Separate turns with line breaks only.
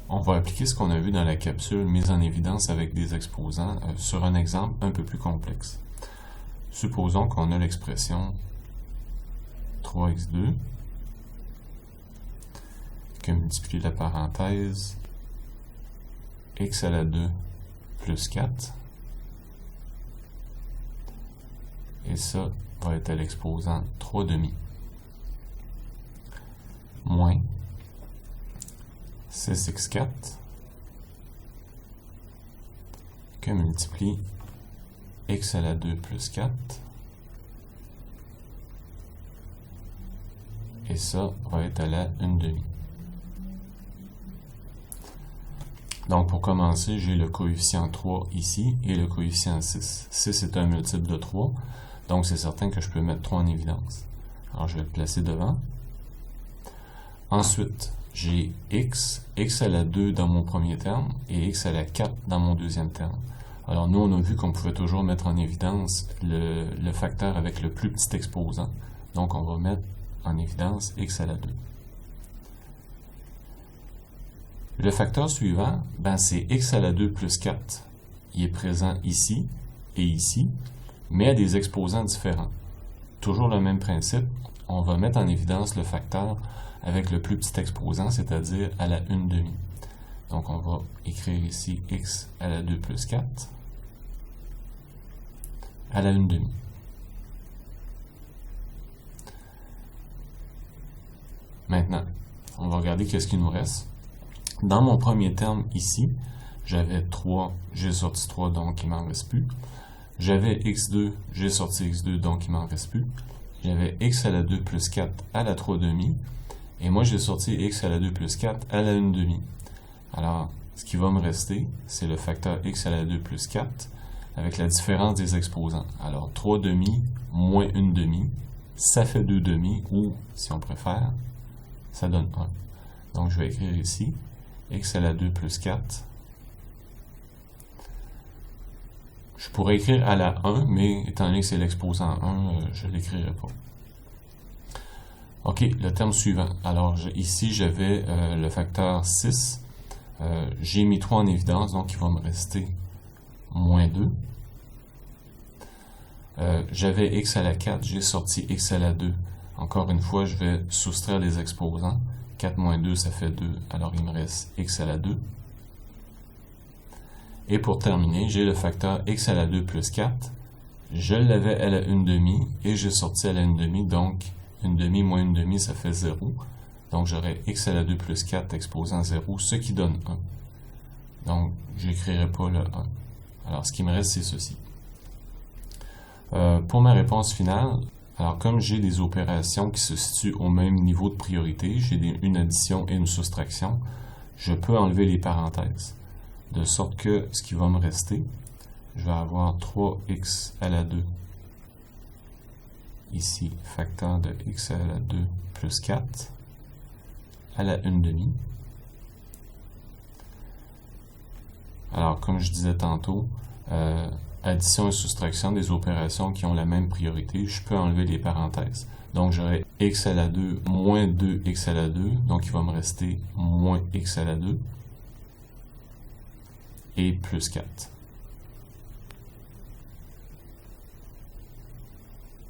On va appliquer ce qu'on a vu dans la capsule mise en évidence avec des exposants sur un exemple un peu plus complexe. Supposons qu'on a l'expression 3x2 que multiplie la parenthèse x à la 2 plus 4. Et ça va être à l'exposant 3 demi moins 6x4 que multiplie x à la 2 plus 4. Et ça va être à la 1 demi. Donc pour commencer, j'ai le coefficient 3 ici et le coefficient 6. 6 est un multiple de 3, donc c'est certain que je peux mettre 3 en évidence. Alors je vais le placer devant. Ensuite, j'ai x à la 2 dans mon premier terme et x à la 4 dans mon deuxième terme. Alors nous, on a vu qu'on pouvait toujours mettre en évidence le facteur avec le plus petit exposant. Donc on va mettre en évidence x à la 2. Le facteur suivant, c'est x à la 2 plus 4. Il est présent ici et ici, mais à des exposants différents. Toujours le même principe, on va mettre en évidence le facteur avec le plus petit exposant, c'est-à-dire à la 1 demi. Donc on va écrire ici x à la 2 plus 4 à la 1 demi. Maintenant, on va regarder qu'est-ce qu'il nous reste. Dans mon premier terme ici, j'avais 3, j'ai sorti 3, donc il m'en reste plus. J'avais x2, j'ai sorti x2, donc il m'en reste plus. J'avais x à la 2 plus 4 à la 3 demi. Et moi, j'ai sorti x à la 2 plus 4 à la 1 demi. Alors, ce qui va me rester, c'est le facteur x à la 2 plus 4 avec la différence des exposants. Alors, 3 demi moins 1 demi, ça fait 2 demi, ou, si on préfère, ça donne 1. Donc, je vais écrire ici x à la 2 plus 4. Je pourrais écrire à la 1, mais étant donné que c'est l'exposant 1, je ne l'écrirai pas. OK, le terme suivant. Alors, ici, j'avais le facteur 6. J'ai mis 3 en évidence, donc il va me rester moins 2. J'avais x à la 4, j'ai sorti x à la 2. Encore une fois, je vais soustraire les exposants. 4 moins 2, ça fait 2. Alors, il me reste x à la 2. Et pour terminer, j'ai le facteur x à la 2 plus 4. Je l'avais à la 1 demi et j'ai sorti à la 1 demi, donc 1 demi moins 1 demi, ça fait 0. Donc, j'aurai x à la 2 plus 4 exposant 0, ce qui donne 1. Donc, je n'écrirai pas le 1. Alors, ce qui me reste, c'est ceci. Pour ma réponse finale, alors comme j'ai des opérations qui se situent au même niveau de priorité, j'ai une addition et une soustraction, je peux enlever les parenthèses. De sorte que ce qui va me rester, je vais avoir 3x à la 2. Ici, facteur de x à la 2 plus 4 à la 1 demi. Alors, comme je disais tantôt, addition et soustraction des opérations qui ont la même priorité, je peux enlever les parenthèses. Donc, j'aurai x à la 2 moins 2x à la 2, donc il va me rester moins x à la 2 et plus 4.